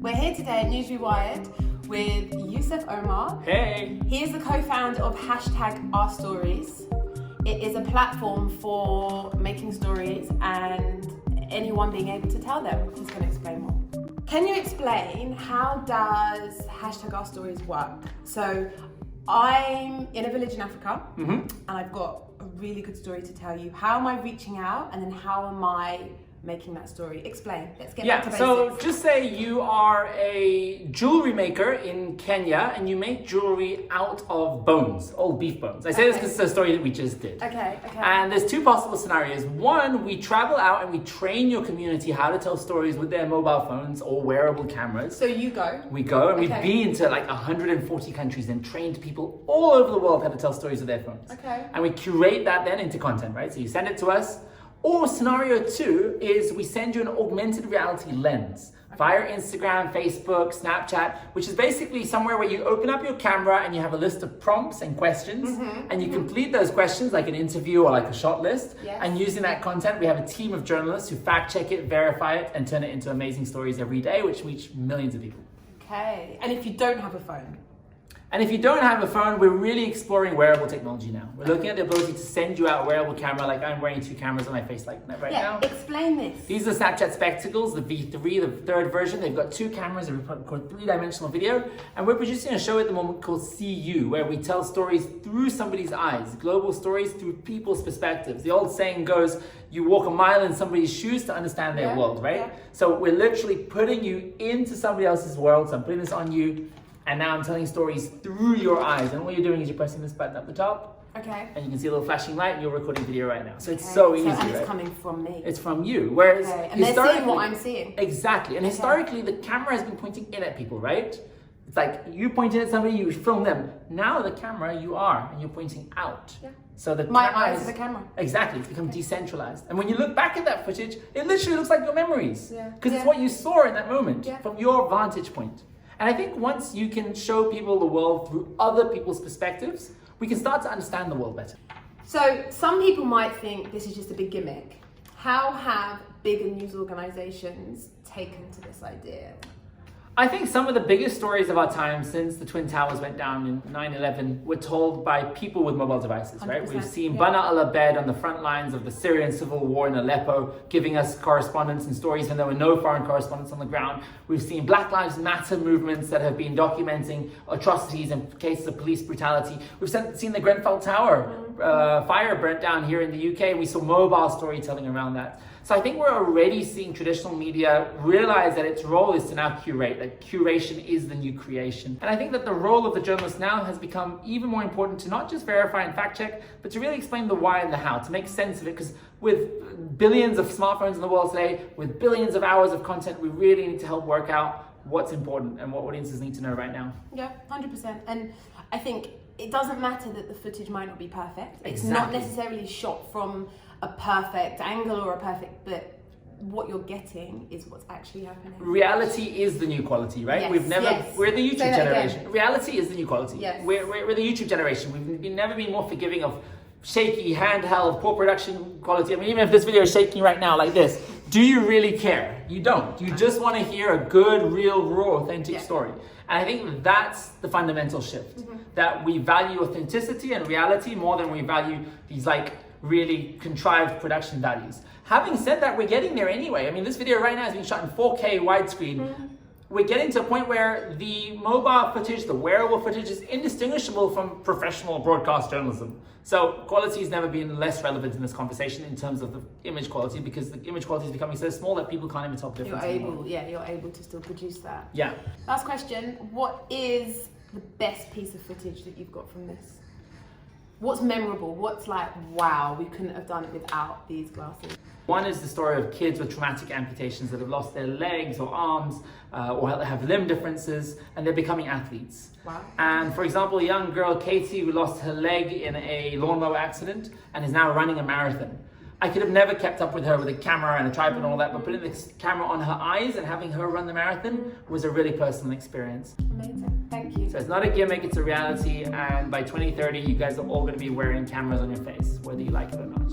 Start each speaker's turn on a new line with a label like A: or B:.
A: We're here today at News Rewired with Yusuf Omar.
B: Hey!
A: He is the co-founder of #OurStories. It is a platform for making stories and anyone being able to tell them. He's going to explain more. Can you explain how does #OurStories work? So I'm in a village in Africa and I've got a really good story to tell you. How am I reaching out and then how am I making that story? Explain. Let's get back to basics.
B: So just say you are a jewelry maker in Kenya and you make jewelry out of bones, old beef bones. I say this because it's a story that we just did.
A: Okay.
B: And there's two possible scenarios. One, we travel out and we train your community how to tell stories with their mobile phones or wearable cameras.
A: So you go.
B: We go and we've been to like 140 countries and trained people all over the world how to tell stories with their phones.
A: Okay.
B: And we curate that then into content, right? So you send it to us. Or scenario two is we send you an augmented reality lens via Instagram, Facebook, Snapchat, which is basically somewhere where you open up your camera and you have a list of prompts and questions and you complete those questions like an interview or like a shot list.
A: Yes.
B: And using that content, we have a team of journalists who fact check it, verify it, and turn it into amazing stories every day, which reach millions of people.
A: Okay. And if you don't have a phone?
B: And if you don't have a phone, we're really exploring wearable technology now. We're looking at the ability to send you out a wearable camera, like I'm wearing two cameras on my face like that right now.
A: Explain this.
B: These are Snapchat Spectacles, the V3, the third version. They've got two cameras and we record three-dimensional video. And we're producing a show at the moment called See You, where we tell stories through somebody's eyes, global stories through people's perspectives. The old saying goes, you walk a mile in somebody's shoes to understand their world, right?
A: Yeah.
B: So we're literally putting you into somebody else's world. So I'm putting this on you. And now I'm telling stories through your eyes. And all you're doing is you're pressing this button at the top.
A: Okay.
B: And you can see a little flashing light and you're recording video right now. So it's so easy,
A: And it's
B: right?
A: coming from me.
B: It's from you. Whereas
A: And they're seeing what I'm seeing.
B: Exactly. And historically, the camera has been pointing in at people, right? It's like you pointed at somebody, you film them. Now the camera, you are, and you're pointing out.
A: Yeah.
B: So the
A: My eyes are the camera.
B: Exactly. It's become decentralized. And when you look back at that footage, it literally looks like your memories.
A: Yeah.
B: Because it's what you saw in that moment from your vantage point. And I think once you can show people the world through other people's perspectives, we can start to understand the world better.
A: So some people might think this is just a big gimmick. How have bigger news organizations taken to this idea?
B: I think some of the biggest stories of our time since the Twin Towers went down in 9/11 were told by people with mobile devices, right? We've seen Bana al-Abed on the front lines of the Syrian civil war in Aleppo, giving us correspondence and stories when there were no foreign correspondents on the ground. We've seen Black Lives Matter movements that have been documenting atrocities and cases of police brutality. We've seen the Grenfell Tower fire burnt down here in the UK. We saw mobile storytelling around that. So I think we're already seeing traditional media realize that its role is to now curate, that curation is the new creation. And I think that the role of the journalist now has become even more important to not just verify and fact check, but to really explain the why and the how, to make sense of it. Because with billions of smartphones in the world today, with billions of hours of content, we really need to help work out what's important and what audiences need to know right now.
A: Yeah, 100%. And I think it doesn't matter that the footage might not be perfect. It's
B: Exactly.
A: not necessarily shot from a perfect angle or a perfect, but what you're getting is what's actually happening.
B: Reality is the new quality, right?
A: Yes,
B: We're the YouTube
A: Say that
B: generation.
A: again.
B: Reality is the new quality.
A: Yes.
B: We're the YouTube generation. We've never been more forgiving of shaky, handheld, poor production quality. I mean, even if this video is shaking right now like this, do you really care? You don't. You just want to hear a good, real, raw, authentic story. And I think that's the fundamental shift. That we value authenticity and reality more than we value these like really contrived production values. Having said that, we're getting there anyway. I mean, this video right now is being shot in 4K widescreen. We're getting to a point where the mobile footage, the wearable footage is indistinguishable from professional broadcast journalism. So quality has never been less relevant in this conversation in terms of the image quality, because the image quality is becoming so small that people can't even tell the difference anymore.
A: You're able to still produce that.
B: Yeah.
A: Last question, what is the best piece of footage that you've got from this? What's memorable? What's like, wow, we couldn't have done it without these glasses?
B: One is the story of kids with traumatic amputations that have lost their legs or arms or have limb differences, and they're becoming athletes.
A: Wow.
B: And for example, a young girl, Katie, who lost her leg in a lawnmower accident and is now running a marathon. I could have never kept up with her with a camera and a tripod and all that, but putting the camera on her eyes and having her run the marathon was a really personal experience.
A: Amazing, thank you.
B: So it's not a gimmick, it's a reality, and by 2030, you guys are all going to be wearing cameras on your face, whether you like it or not.